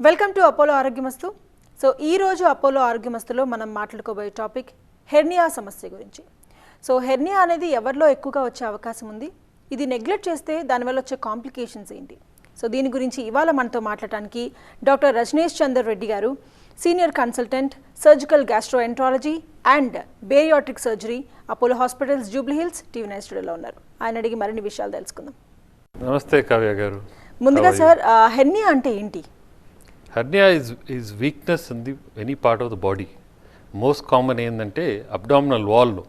Welcome to Apollo Arogyamastu. So ఈ రోజు Apollo ఆరోగ్యమస్తులో మనం మాట్లాడుకోబోయే టాపిక్ హెర్నియా సమస్య గురించి. సో హెర్నియా అనేది ఎవరిలో ఎక్కువగా వచ్చే అవకాశం ఉంది, ఇది నెగ్లెక్ట్ చేస్తే దానివల్ల వచ్చే కాంప్లికేషన్స్ ఏంటి? సో దీని గురించి ఇవాళ మనతో మాట్లాడటానికి డాక్టర్ రజనీష్ చందర్ రెడ్డి గారు, senior consultant surgical gastroenterology and bariatric surgery, Apollo hospitals, Jubilee hills, TV9 స్టూడియోలో ఉన్నారు. ఆయన అడిగి మరిన్ని విషయాలు తెలుసుకుందాం. నమస్తే కావ్య గారు. ముందుగా సార్, హెర్నియా అంటే ఏంటి? Hernia is weakness in the any part of the body. Most common ఏంటంటే అబ్డామినల్ వాల్లో.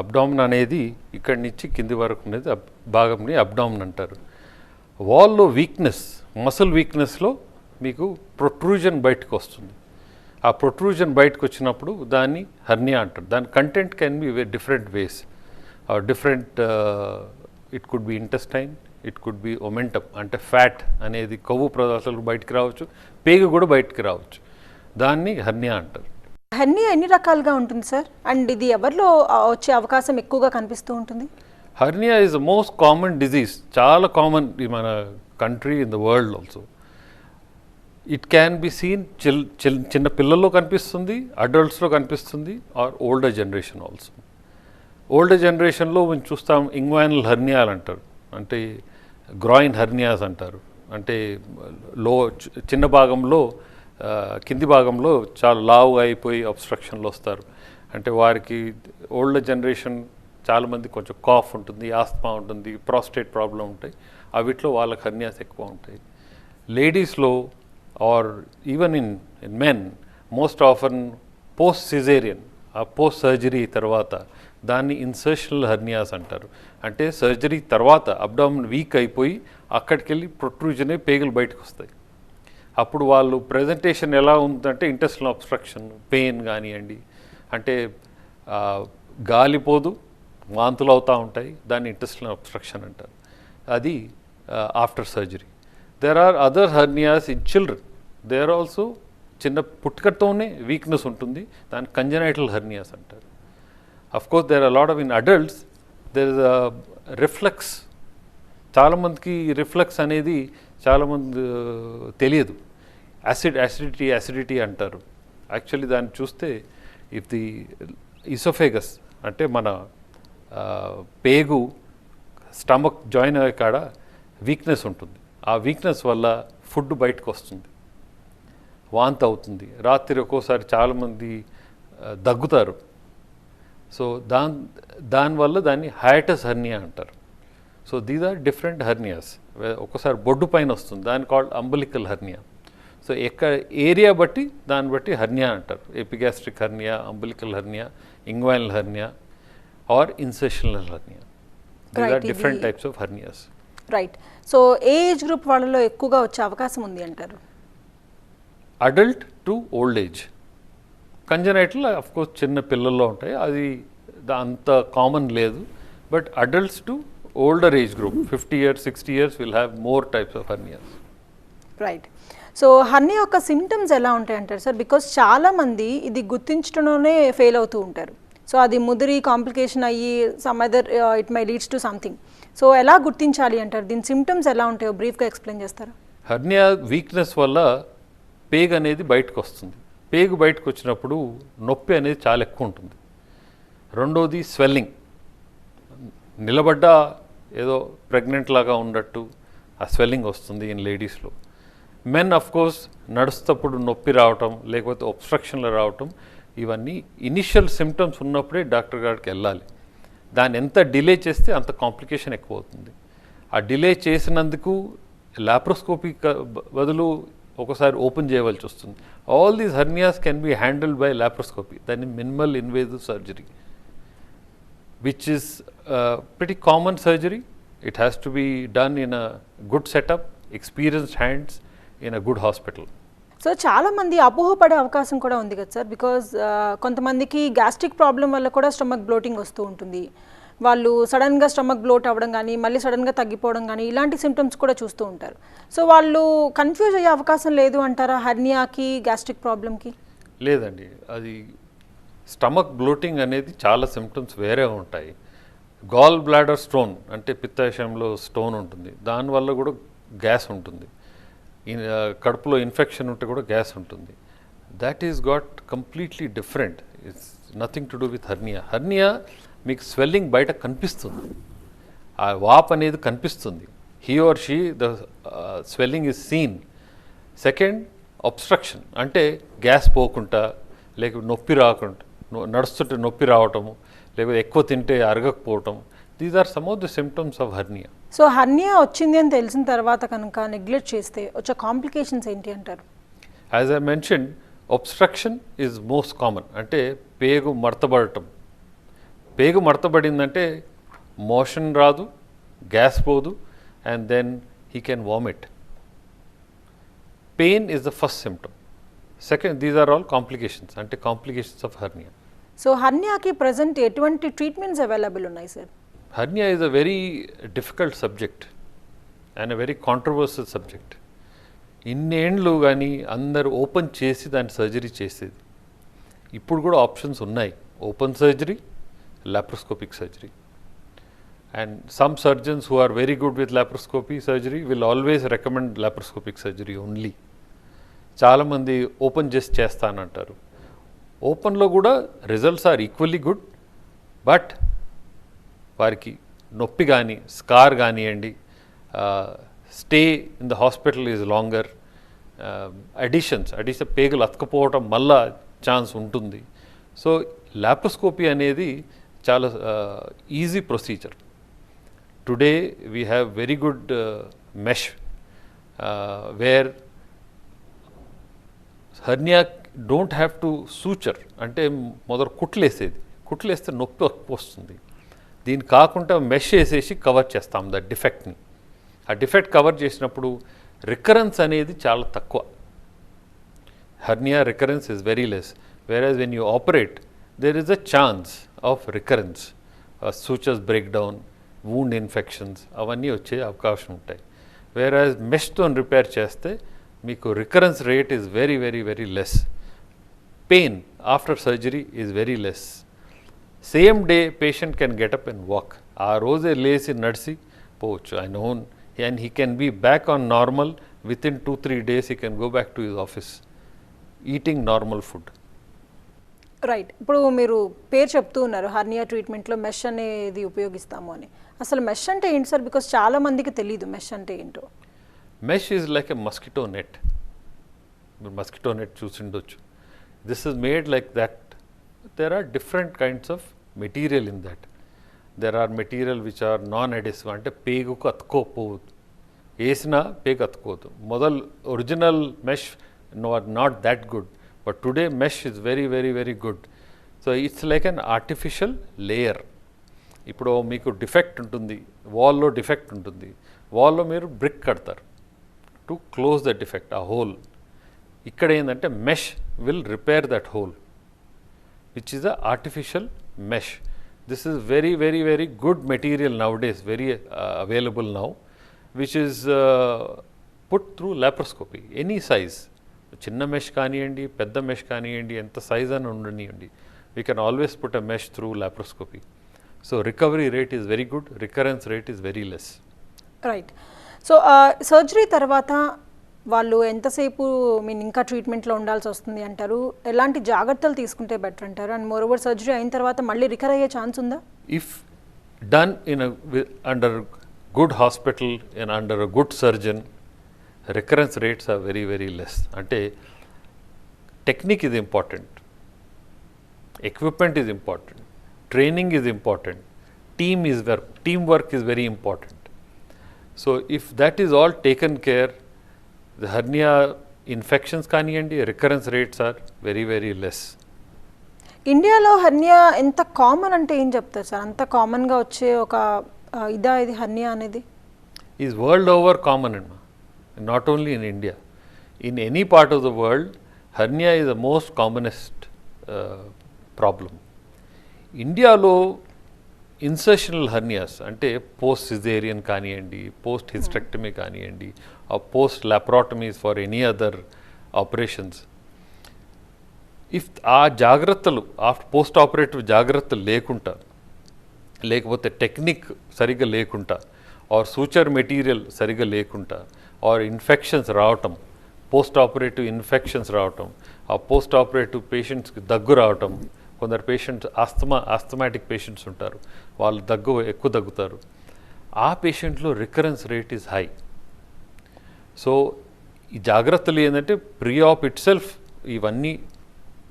అబ్డామిన్ అనేది ఇక్కడి నుంచి కింది వరకు ఉండేది భాగంని అబ్డామిన్ అంటారు. వాల్లో వీక్నెస్, మసిల్ వీక్నెస్లో మీకు ప్రొట్రూజన్ బయటకు వస్తుంది. ఆ ప్రొట్రూజన్ బయటకు వచ్చినప్పుడు దాన్ని హెర్నియా అంటారు. దాని content can be different ways, different it could be intestine, it could be omentum అంటే ఫ్యాట్ అనేది కొవ్వు పదార్థాలు బయటికి రావచ్చు, పేగు కూడా బయటికి రావచ్చు. దాన్ని హెర్నియా అంటారు. హెర్నియా ఎన్ని రకాలుగా ఉంటుంది సార్, అండ్ ఇది ఎవరిలో వచ్చే అవకాశం ఎక్కువగా కనిపిస్తూ ఉంటుంది? Hernia is the most common disease, చాలా కామన్ ఈ మన country, in the world also. It can be seen చిన్న పిల్లల్లో కనిపిస్తుంది, అడల్ట్స్లో కనిపిస్తుంది, or older generation also. Older జనరేషన్లో మనం చూస్తాం ఇంగ్వానల్ హెర్నియాలు అంటారు, అంటే గ్రాయిన్ హెర్నియాస్ అంటారు. అంటే చిన్న భాగంలో కింది భాగంలో చాలా లావుగా అయిపోయి అబ్స్ట్రక్షన్లు వస్తారు. అంటే వారికి ఓల్డర్ జనరేషన్ చాలామంది కొంచెం కాఫ్ ఉంటుంది, ఆస్తమా ఉంటుంది, ప్రాస్టేట్ ప్రాబ్లం ఉంటాయి. అవిట్లో వాళ్ళకి హెర్నియాస్ ఎక్కువ ఉంటాయి. లేడీస్లో or even in men most often post caesarean, ఆ పోస్ట్ సర్జరీ తర్వాత దాన్ని ఇన్సర్షనల్ హెర్నియాస్ అంటారు. అంటే సర్జరీ తర్వాత అబ్డామిన్ వీక్ అయిపోయి అక్కడికి వెళ్ళి ప్రొట్రూజనే పేగులు బయటకు వస్తాయి. అప్పుడు వాళ్ళు ప్రజెంటేషన్ ఎలా ఉందంటే ఇంటెస్టినల్ అబ్స్ట్రక్షన్, పెయిన్ కానివ్వండి, అంటే గాలిపోదు, వాంతులు అవుతూ ఉంటాయి, దాన్ని ఇంటెస్టినల్ అబ్స్ట్రక్షన్ అంటారు. అది after surgery. There are other hernias in children. There also చిన్న పుట్టుకతోనే వీక్నెస్ ఉంటుంది, దాన్ని కంజనైటల్ హెర్నియాస్ అంటారు. Of course there are lot of in adults there is reflux. చాలామందికి రిఫ్లెక్స్ అనేది చాలామంది తెలియదు. యాసిడిటీ అంటారు. యాక్చువల్లీ దాన్ని చూస్తే ఇఫ్ ది ఇసోఫేగస్ అంటే మన పేగు స్టమక్ జాయిన్ అయ్యే కాడ వీక్నెస్ ఉంటుంది. ఆ వీక్నెస్ వల్ల ఫుడ్ బయటకు వస్తుంది, వాంతి అవుతుంది, రాత్రి ఒక్కోసారి చాలామంది దగ్గుతారు. సో దానివల్ల దాన్ని హైటస్ హెర్నియా అంటారు. So these are different hernias. ఒక్కసారి బొడ్డు పైన వస్తుంది, దాన్ని called umbilical hernia. So area బట్టి దాన్ని బట్టి హెర్నియా అంటారు. Epigastric hernia, umbilical hernia, inguinal hernia or incisional hernia. These are different types of hernias. Right. So ఏ ఏజ్ గ్రూప్ వాళ్ళలో ఎక్కువగా వచ్చే అవకాశం ఉంది అంటారు? Adult to old age. Congenital of course చిన్న పిల్లల్లో ఉంటాయి, అది అంత కామన్ లేదు. But adults to older age group 50 years, 60 years will have more types of hernias. Right. So hernia యొక్క సిమ్టమ్స్ ఎలా ఉంటాయి అంటారు సార్? బికాస్ చాలామంది ఇది గుర్తించడంలోనే ఫెయిల్ అవుతూ ఉంటారు. సో అది ముదిరి కాంప్లికేషన్ అయ్యి some other it my leads to something. So ఎలా గుర్తించాలి అంటారు? దీని సిమ్టమ్స్ ఎలా ఉంటాయో బ్రీఫ్గా ఎక్స్ప్లెయిన్ చేస్తారా? హెర్నియా వీక్నెస్ వల్ల పేగు అనేది బయటకు వస్తుంది. పేగు బయటకు వచ్చినప్పుడు నొప్పి అనేది చాలా ఎక్కువ ఉంటుంది. రెండోది స్వెల్లింగ్, నిలబడ్డా ఏదో ప్రెగ్నెంట్ లాగా ఉన్నట్టు ఆ స్వెల్లింగ్ వస్తుంది ఇన్ లేడీస్లో. మెన్ అఫ్ కోర్స్ నడుస్తప్పుడు నొప్పి రావటం, లేకపోతే ఒబ్స్ట్రక్షన్లు రావటం, ఇవన్నీ ఇనిషియల్ సిమ్టమ్స్ ఉన్నప్పుడే డాక్టర్ గారికి వెళ్ళాలి. దాన్ని ఎంత డిలే చేస్తే అంత కాంప్లికేషన్ ఎక్కువ అవుతుంది. ఆ డిలే చేసినందుకు లాప్రోస్కోపీ బదులు ఒకసారి ఓపెన్ చేయవలసి వస్తుంది. All these hernias can be handled by laparoscopy, దాన్ని minimal invasive surgery, which is pretty common surgery. It has to be done in a good setup, experienced hands, in a good hospital. So చాలామంది అపోహపడే అవకాశం కూడా ఉంది కదా sir, because కొంతమందికి gastric problem వల్ల కూడా stomach bloating వస్తూ ఉంటుంది. వాళ్ళు సడన్గా స్టమక్ బ్లోట్ అవ్వడం కానీ, మళ్ళీ సడన్గా తగ్గిపోవడం కానీ, ఇలాంటి సిమ్టమ్స్ కూడా చూస్తూ ఉంటారు. సో వాళ్ళు కన్ఫ్యూజ్ అయ్యే అవకాశం లేదు అంటారా హెర్నియాకి, గ్యాస్ట్రిక్ ప్రాబ్లంకి? లేదండి, అది స్టమక్ బ్లోటింగ్ అనేది చాలా సిమ్టమ్స్ వేరే ఉంటాయి. గాల్ బ్లాడర్ స్టోన్ అంటే పిత్తాశయంలో స్టోన్ ఉంటుంది, దానివల్ల కూడా గ్యాస్ ఉంటుంది. కడుపులో ఇన్ఫెక్షన్ ఉంటే కూడా గ్యాస్ ఉంటుంది. That is got completely different. It's nothing to do with hernia. Hernia మీకు స్వెల్లింగ్ బయట కనిపిస్తుంది, ఆ వాప్ అనేది కనిపిస్తుంది. He or she the swelling is seen. Second, obstruction అంటే గ్యాస్ పోకుండా, లేకపోతే నొప్పి రాకుండా, నడుస్తుంటే నొప్పి రావటము, లేకపోతే ఎక్కువ తింటే అరగకపోవటం. These are some of the symptoms of hernia. So hernia వచ్చింది అని తెలిసిన తర్వాత కనుక నెగ్లెక్ట్ చేస్తే వచ్చే కాంప్లికేషన్స్ ఏంటి అంటారు? As I mention, obstruction is most common. అంటే పేగు మడతబడటం. పేగు మడతబడిందంటే మోషన్ రాదు, గ్యాస్ పోదు, and then he can vomit. Pain is the first symptom. Second, these are all complications, అంటే కాంప్లికేషన్స్ ఆఫ్ హర్నియా. సో హర్నియాకి ప్రజెంట్ ఎటువంటి ట్రీట్మెంట్స్ అవైలబుల్ ఉన్నాయి sir? Hernia is a very difficult subject and a very controversial subject. ఇన్నేండ్లు కానీ అందరు open చేసి దాని surgery చేసేది. ఇప్పుడు కూడా ఆప్షన్స్ ఉన్నాయి, open surgery, laparoscopic surgery. And some surgeons who are very good with laparoscopy surgery will always recommend laparoscopic surgery only. చాలామంది open చేసి చేస్తానంటారు. ఓపెన్లో కూడా results are equally good, but వారికి నొప్పి కానీ, స్కార్ కానివ్వండి, stay in the hospital is longer, adhesion పేగులు అతకపోవటం మళ్ళా ఛాన్స్ ఉంటుంది. సో లాప్రోస్కోపీ అనేది చాలా easy procedure. Today we have very good mesh where hernia don't have to suture. అంటే మొదలు కుట్లేసేది, కుట్లేస్తే నొప్పి వస్తుంది. దీన్ని కాకుండా మెష్ వేసేసి కవర్ చేస్తాం ద డిఫెక్ట్ని. ఆ డిఫెక్ట్ కవర్ చేసినప్పుడు రికరెన్స్ అనేది చాలా తక్కువ. Hernia recurrence is very less. Whereas when you operate there is a chance of recurrence, sutures break down, wound infections అవన్నీ వచ్చే అవకాశం ఉంటాయి. వేరాజ్ మెష్తో రిపేర్ చేస్తే మీకు recurrence rate is very very very less. Pain after surgery is very less. Same day patient can get up and walk. ఆ రోజే లేచి నడిచి పోవచ్చు ఆయన own, and he can be back on normal with in 2-3 days. He can go back to his office eating normal food. Right. ఇప్పుడు మీరు పేరు చెప్తూ ఉన్నారు హర్నియా ట్రీట్మెంట్లో మెష్ అనేది ఉపయోగిస్తాము అని. అసలు మెష్ అంటే ఏంటి సార్? బికాస్ చాలా మందికి తెలియదు మెష్ అంటే ఏంటో. Mesh is like a mosquito net. మీరు మస్కిటో నెట్ చూసి ఉండొచ్చు. This is made like that. There are different kinds of material in that. There are material which are non-adhesive, అంటే పేగుకు అతుకోపోదు, వేసినా పేగు అతుకోదు. మొదలు original mesh not that good, but today mesh is very very very good. So it's like an artificial layer. ఇప్పుడు మీకు defect ఉంటుంది, వాల్లో defect ఉంటుంది, వాల్లో మీరు brick కడతారు టు క్లోజ్ ద డిఫెక్ట్, ఆ హోల్. ఇక్కడ ఏంటంటే mesh will repair that whole, which is a artificial mesh. This is very very very good material nowadays, very available now, which is put through laparoscopy. Any size, chinna mesh kaniyandi, pedda mesh kaniyandi, enta size ani undaniyandi, we can always put a mesh through laparoscopy. So recovery rate is very good, recurrence rate is very less. Right. So surgery tarvata వాళ్ళు ఎంతసేపు mean ఇంకా ట్రీట్మెంట్లో ఉండాల్సి వస్తుంది అంటారు? ఎలాంటి జాగ్రత్తలు తీసుకుంటే better అంటారు? అండ్ మోర్ ఓవర్ సర్జరీ అయిన తర్వాత మళ్ళీ రికవర్ అయ్యే ఛాన్స్ ఉందా? If done in under good hospital and under a good surgeon, recurrence rates are very very less. అంటే technique is important, equipment is important, training is important, team work is very important. So if that is all taken care, the hernia infections కానివ్వండి, recurrence rates are very very less. ఇండియాలో hernia ఎంత common అంటే ఏం చెప్తారు sir? అంత కామన్గా వచ్చే ఒక ఇది హర్నియా అనేది ఈజ్ వరల్డ్ ఓవర్ కామన్ అమ్మా, not only in India. In any part of the world hernia is the most commonest problem. ఇండియాలో ఇన్సర్షనల్ హర్నియాస్ అంటే పోస్ట్ సిజేరియన్ కానివ్వండి, పోస్ట్ హిస్టెక్టమీ కానివ్వండి, post laparotomies for any other operations, if ఆ జాగ్రత్తలు post operative జాగ్రత్తలు లేకుండా, లేకపోతే technique సరిగ్గా లేకుండా, ఆర్ సూచర్ మెటీరియల్ సరిగ్గా లేకుండా, ఆర్ ఇన్ఫెక్షన్స్ రావటం, పోస్ట్ ఆపరేటివ్ ఇన్ఫెక్షన్స్ రావటం, ఆ పోస్ట్ ఆపరేటివ్ పేషెంట్స్కి దగ్గు రావటం. కొందరు పేషెంట్స్ ఆస్థమాటిక్ పేషెంట్స్ ఉంటారు, వాళ్ళు ఎక్కువ దగ్గుతారు. ఆ పేషెంట్లో recurrence rate is high. So ఈ జాగ్రత్తలు ఏంటంటే ప్రీ ఆప్ ఇట్ సెల్ఫ్ ఇవన్నీ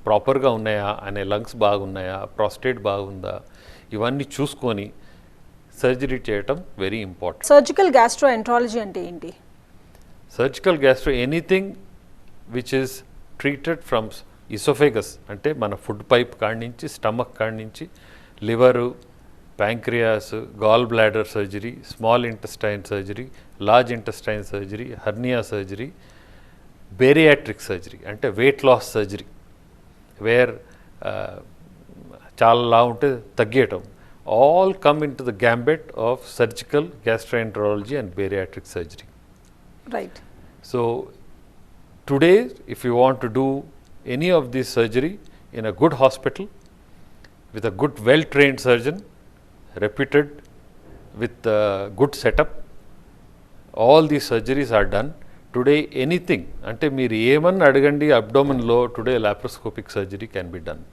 ప్రాపర్గా ఉన్నాయా అనే, లంగ్స్ బాగున్నాయా, ప్రాస్టేట్ బాగుందా, ఇవన్నీ చూసుకొని సర్జరీ చేయటం వెరీ ఇంపార్టెంట్. సర్జికల్ గ్యాస్ట్రోఎంట్రాలజీ అంటే ఏంటి? Surgical gastro anything which is treated from oesophagus, అంటే మన ఫుడ్ పైప్ కాడి నుంచి, స్టమక్ కాడి నుంచి, liver, pancreas, gall bladder surgery, small intestine surgery, large intestine surgery, hernia surgery, bariatric surgery అంటే వెయిట్ లాస్ సర్జరీ, వేర్ చాలా లా ఉంటే తగ్గేయటం, all come into the gambit of surgical gastroenterology and bariatric surgery. Right. So today, if you want to do any of this surgery in a good hospital with a good well-trained surgeon, reputed, with a good setup, all these surgeries are done. Today anything, ante meer eman adagandi abdomen lo, today laparoscopic surgery can be done.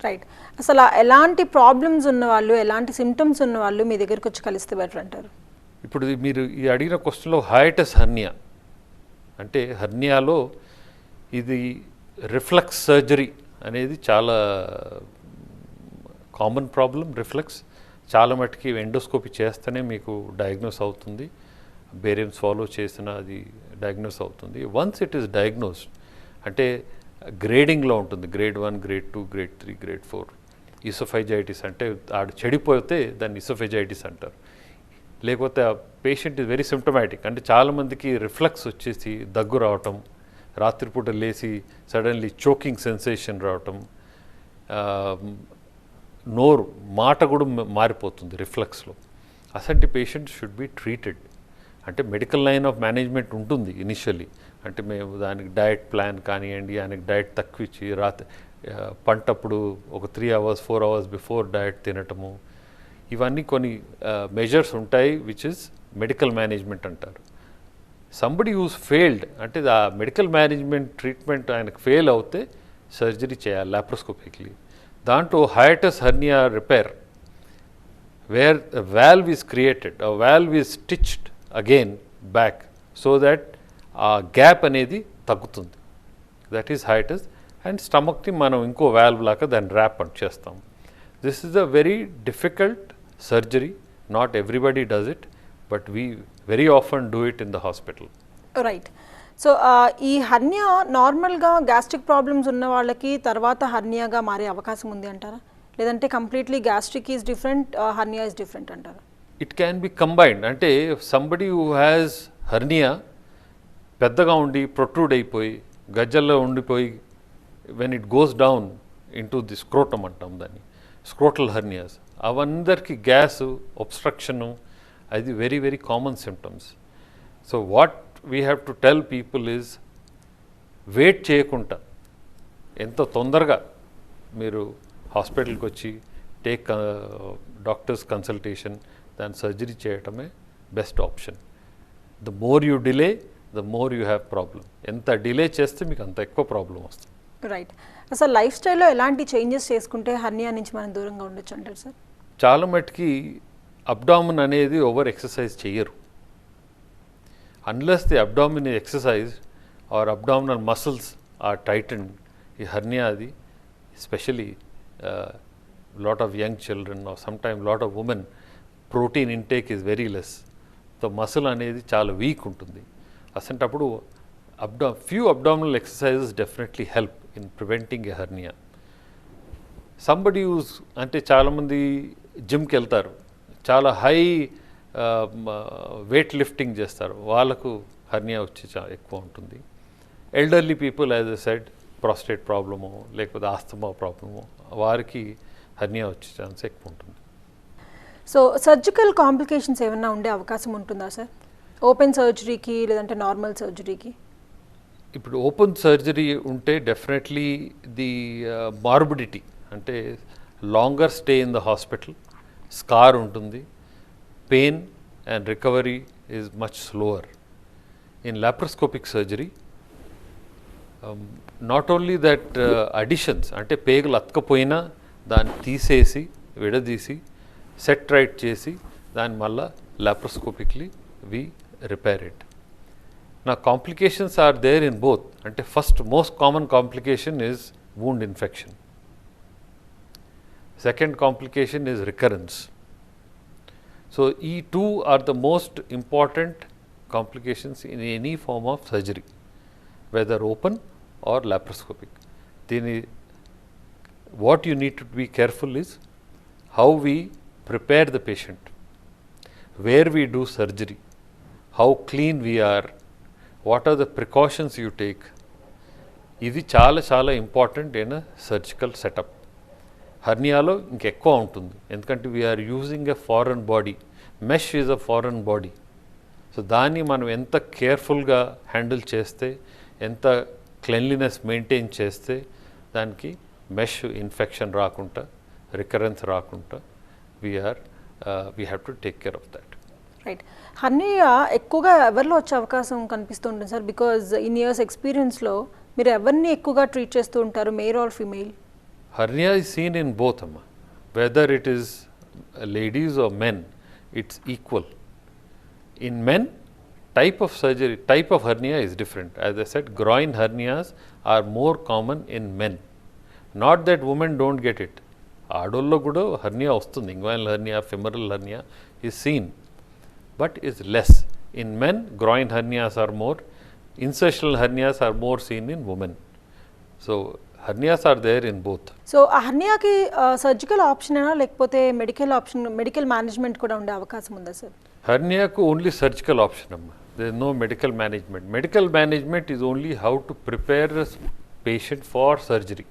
Right. అసలు ఎలాంటి problems ఉన్న వాళ్ళు, ఎలాంటి symptoms ఉన్న వాళ్ళు మీ దగ్గరికి వచ్చి కలిస్తే బెటర్ అంటారు? ఇప్పుడు మీరు ఈ అడిగిన క్వశ్చన్లో హైటస్ హర్నియా అంటే, హర్నియాలో ఇది రిఫ్లక్స్ సర్జరీ అనేది చాలా కామన్ ప్రాబ్లం. రిఫ్లక్స్ చాలా మటుకి ఎండోస్కోపీ చేస్తేనే మీకు డయాగ్నోస్ అవుతుంది, బేరియం స్వాలో చేసిన అది డయాగ్నోస్ అవుతుంది. వన్స్ ఇట్ ఈస్ డయాగ్నోస్డ్ అంటే గ్రేడింగ్లో ఉంటుంది, గ్రేడ్ 1, గ్రేడ్ 2, గ్రేడ్ 3, గ్రేడ్ 4. ఇసోఫైజైటిస్ అంటే ఆడు చెడిపోతే దాన్ని ఇసోఫైజైటిస్ అంటారు. లేకపోతే ఆ పేషెంట్ ఇస్ వెరీ సిమ్టమాటిక్ అంటే చాలామందికి రిఫ్లక్స్ వచ్చేసి దగ్గు రావటం, రాత్రిపూట లేచి సడన్లీ చోకింగ్ సెన్సేషన్ రావటం, నోరు మాట కూడా మారిపోతుంది రిఫ్లక్స్లో. అసంటి పేషెంట్ షుడ్ బి ట్రీటెడ్. అంటే మెడికల్ లైన్ ఆఫ్ మేనేజ్మెంట్ ఉంటుంది ఇనిషియల్లీ. అంటే మేము దానికి డయట్ ప్లాన్ కానివ్వండి, ఆయనకి డయట్ తక్కువ ఇచ్చి పంటప్పుడు ఒక 3 hours 4 hours బిఫోర్ డయట్ తినటము, ఇవన్నీ కొన్ని మెజర్స్ ఉంటాయి విచ్ ఇస్ మెడికల్ మేనేజ్మెంట్ అంటారు. సంబడి హూస్ ఫెయిల్డ్ అంటే ఆ మెడికల్ మేనేజ్మెంట్ ట్రీట్మెంట్ ఆయనకు ఫెయిల్ అవుతే సర్జరీ చేయాలి లాప్రోస్కోపిక్లీ. దాంట్లో hiatus hernia repair, where valve is created, ఆ valve is stitched again back so that ఆ గ్యాప్ అనేది తగ్గుతుంది. That is hiatus. అండ్ స్టమక్ని మనం ఇంకో వాల్వ్ లాగా దాన్ని ర్యాప్ చేస్తాం. This is a very difficult surgery. Not everybody does it, but we very often do it in the hospital. Right. So ఈ హర్నియా నార్మల్గా గ్యాస్ట్రిక్ ప్రాబ్లమ్స్ ఉన్న వాళ్ళకి తర్వాత హర్నియాగా మారే అవకాశం ఉంది అంటారా? లేదంటే completely gastric is different, hernia is different అంటారా? It can be combined. అంటే సంబడి హూ హ్యాస్ హర్నియా పెద్దగా ఉండి ప్రొట్రూడ్ అయిపోయి గజ్జల్లో ఉండిపోయి, when it goes down into the scrotum అంటాం దాన్ని, స్క్రోటల్ హర్నియాస్, అవందరికీ గ్యాస్ ఒబ్స్ట్రక్షను అది very very common symptoms. So what we have to tell people is wait చేయకుండా ఎంత తొందరగా మీరు హాస్పిటల్కి వచ్చి టేక్ డాక్టర్స్ కన్సల్టేషన్, దాని సర్జరీ చేయటమే best option. The more you delay the more you have problem. ఎంత డిలే చేస్తే మీకు అంత ఎక్కువ ప్రాబ్లం వస్తుంది. రైట్. అసలు లైఫ్ స్టైల్లో ఎలాంటి చేంజెస్ చేసుకుంటే హర్నియా నుంచి మనం దూరంగా ఉండొచ్చు అంటారు సార్? చాలా మటుకి అబ్డామిన్ అనేది ఓవర్ ఎక్సర్సైజ్ చేయరు. Unless the abdomen is exercised or abdominal muscles are tightened, ఈ హర్నియా అది especially lot of young children or sometimes lot of women, protein intake is very less. So muscle అనేది చాలా week ఉంటుంది. అసంటప్పుడు few abdominal exercises definitely help in preventing a hernia. Somebody who's అంటే చాలామంది జిమ్కి వెళ్తారు, చాలా హై వెయిట్ లిఫ్టింగ్ చేస్తారు, వాళ్ళకు హర్నియా వచ్చి ఎక్కువ ఉంటుంది. Elderly people as a said prostate problem లేకపోతే ఆస్తమా ప్రాబ్లము, వారికి హర్నియా వచ్చే ఛాన్స్ ఎక్కువ ఉంటుంది. సో సర్జికల్ కాంప్లికేషన్స్ ఏమైనా ఉండే అవకాశం ఉంటుందా సార్ ఓపెన్ సర్జరీకి లేదంటే నార్మల్ సర్జరీకి? ఇప్పుడు ఓపెన్ సర్జరీ ఉంటే డెఫినెట్లీ ది మార్బిడిటీ అంటే longer stay in the hospital, scar ఉంటుంది, pain and recovery is much slower. in laparoscopic surgery, not only that additions అంటే పేగులు అతకపోయినా దాన్ని తీసేసి విడదీసి సెట్ రైట్ చేసి దాన్ని మళ్ళా లాప్రోస్కోపిక్లీ వి రిపేర్ ఇట్. నా complications are there in both. అంటే first most common complication is wound infection. Second complication is recurrence. So, these two are the most important complications in any form of surgery, whether open or laparoscopic. Then, what you need to be careful is how we prepare the patient, where we do surgery, how clean we are, what are the precautions you take. ఇది చాలా చాలా important in surgical setup. హర్నియాలో ఇంకెక్కువ ఉంటుంది, ఎందుకంటే we are using a foreign body. Mesh is a foreign body. So దాన్ని మనం ఎంత కేర్ఫుల్గా హ్యాండిల్ చేస్తే, ఎంత క్లెన్లీనెస్ మెయింటైన్ చేస్తే దానికి మెష్ ఇన్ఫెక్షన్ రాకుండా, రికరెన్స్ రాకుండా we have to take care of that. Right. Hernia ఎక్కువగా ఎవరిలో వచ్చే అవకాశం కనిపిస్తుంటుంది సార్? బికాజ్ ఇన్ ఇయర్స్ ఎక్స్పీరియన్స్లో మీరు ఎవరిని ఎక్కువగా ట్రీట్ చేస్తూ ఉంటారు, male or female? Hernia is seen in both అమ్మ, whether it is ladies or men, it's equal. In men type of surgery, type of hernia is different. As I said, groin hernias are more common in men. Not that women don't get it. ఆడోళ్ళలో కూడా hernia వస్తుంది, inguinal hernia, femoral hernia is seen, but is less. In men, groin hernias are more, insertional hernias are more seen in women. So, hernias are there in both. So ఆ హర్నియాకి surgical ఆప్షనేనా లేకపోతే medical management కూడా ఉండే అవకాశం ఉందా sir? హర్నియాకు only surgical option అమ్మ, there no medical management. Medical management is only how to prepare patient for surgery.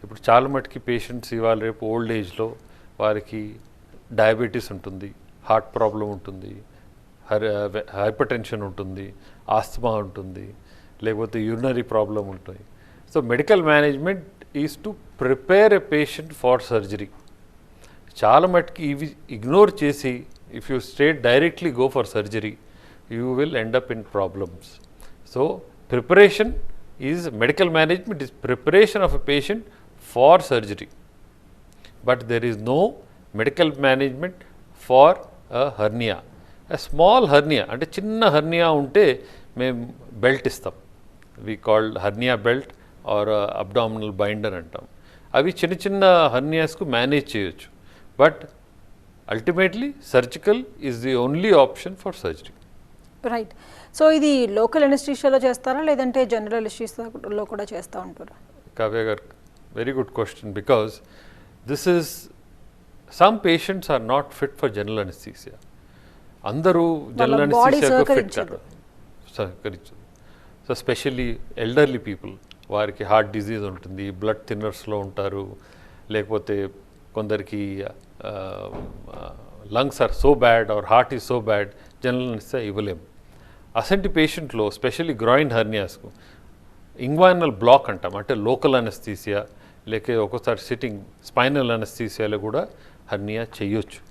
ఇప్పుడు చాలా మటుకి పేషెంట్స్ ఇవాళ రేపు ఓల్డ్ ఏజ్లో వారికి డయాబెటీస్ ఉంటుంది, హార్ట్ ప్రాబ్లం ఉంటుంది, హైపర్ టెన్షన్ ఉంటుంది, ఆస్తమా ఉంటుంది, లేకపోతే యూరినరీ ప్రాబ్లం ఉంటుంది. So medical management is to prepare a patient for surgery. చాలా మటుకి ఇవి ఇగ్నోర్ చేసి if you straight directly go for surgery, you will end up in problems. So preparation is medical management is preparation of a patient for surgery, but there is no medical management for a hernia. Small hernia అంటే చిన్న hernia ఉంటే మేము belt ఇస్తాం, we called hernia belt or abdominal binder అంటాం. అవి చిన్న చిన్న హర్నియాస్కు మేనేజ్ చేయొచ్చు, but ultimately surgical is the only option for surgery. Right. So ఇది లోకల్ ఎనెస్థీషియాలో చేస్తారా లేదంటే జనరల్ ఎనెస్థీషియాలో కూడా చేస్తూ ఉంటారా? కావ్య గారు, very good question, because this is some patients are not fit for general anesthesia. అందరూ జనరల్ అనెస్థీసియాకు ఫిట్ కాదు, సహకరించదు. సో స్పెషల్లీ ఎల్డర్లీ పీపుల్, వారికి హార్ట్ డిజీజ్ ఉంటుంది, బ్లడ్ థిన్నర్స్లో ఉంటారు, లేకపోతే కొందరికి lungs are so bad or heart is so bad, general anesthesia ఇవ్వలేము. అసంటి పేషెంట్లో స్పెషల్లీ గ్రాయిన్ హర్నియాస్కు ఇంగ్వైనల్ బ్లాక్ అంటాం, అంటే లోకల్ అనెస్థీసియా లేక ఒక్కోసారి సిట్టింగ్ స్పైనల్ అనెస్థీసియాలో కూడా హర్నియా చేయొచ్చు.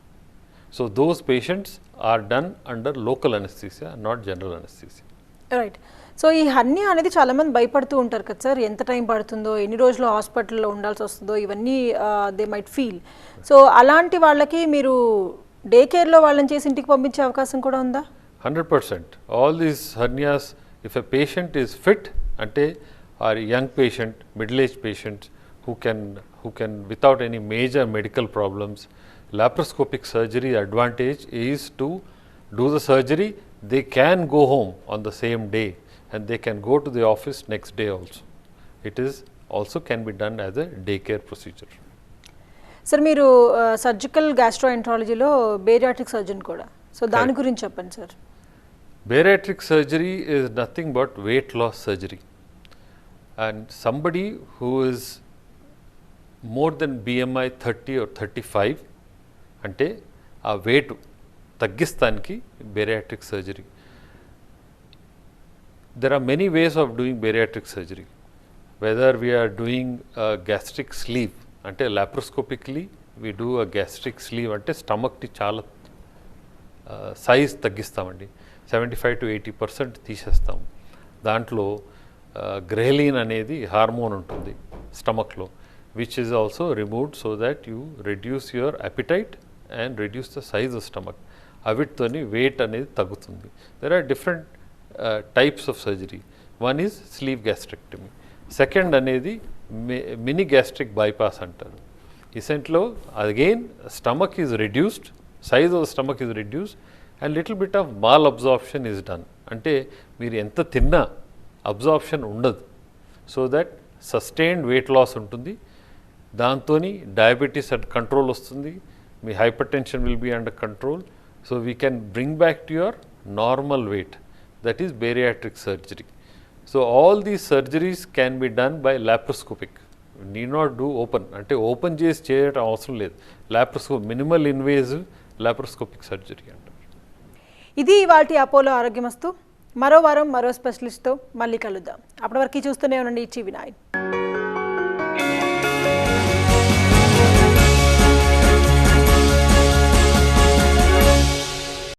So those patients are done under local anesthesia, not general anesthesia. Right. So ఈ హర్నియా అనేది చాలామంది భయపడుతూ ఉంటారు కదా సార్, ఎంత టైం పడుతుందో, ఎన్ని రోజులు హాస్పిటల్లో ఉండాల్సి వస్తుందో, ఇవన్నీ దే మైట్ ఫీల్. సో అలాంటి వాళ్ళకి మీరు డే కేర్లో వాళ్ళని చేసి ఇంటికి పంపించే అవకాశం కూడా ఉందా? 100%. All these hernias, if a patient is fit, అంటే or young patient, middle age patients who can without any major medical problems, laparoscopic surgery advantage is to do the surgery, they can go home on the same day and they can go to the office next day also. It is also can be done as a daycare procedure. Sir మీరు surgical గ్యాస్ట్రోఎంట్రాలజీలో bariatric surgeon కూడా, so దాని గురించి చెప్పండి sir. Bariatric surgery is nothing but weight loss surgery, and somebody who is more than BMI 30 or 35 అంటే ఆ weight తగ్గిస్తానికి bariatric surgery. There are many ways of doing bariatric surgery. Whether we are doing a gastric sleeve, అంటే laparoscopically we do a gastric sleeve, అంటే స్టమక్ని చాలా size తగ్గిస్తామండి. 75-80% తీసేస్తాం. దాంట్లో గ్రెహలిన్ అనేది hormone ఉంటుంది స్టమక్లో, which is also removed so that you reduce your appetite and reduce the size of stomach. అవిటితోని weight అనేది తగ్గుతుంది. There are different types of surgery. One is sleeve gastrectomy, second అనేది మినీ గ్యాస్ట్రిక్ బైపాస్ అంటారు. ఇసెంట్లో again stomach is reduced, size of stomach is reduced and little bit of malabsorption is done. అంటే మీరు ఎంత తిన్నా absorption ఉండదు, so that sustained weight loss ఉంటుంది. దాంతో డయాబెటీస్ అండ్ కంట్రోల్ వస్తుంది, మీ hypertension will be under control. So we can bring back to your normal weight, that is bariatric surgery. So all these surgeries can be done by laparoscopic, need not do open, అంటే open చేసి చేయడం అవసరం లేదు. Minimal invasive laparoscopic surgery అంటారు. ఇది ఇవాల్టి Apollo ఆరోగ్యమస్తు. మరో వారం మరో స్పెషలిస్ట్తో మళ్ళీ కలుద్దాం. అప్పటి వరకు చూస్తూనే ఉండండి టీవీ9.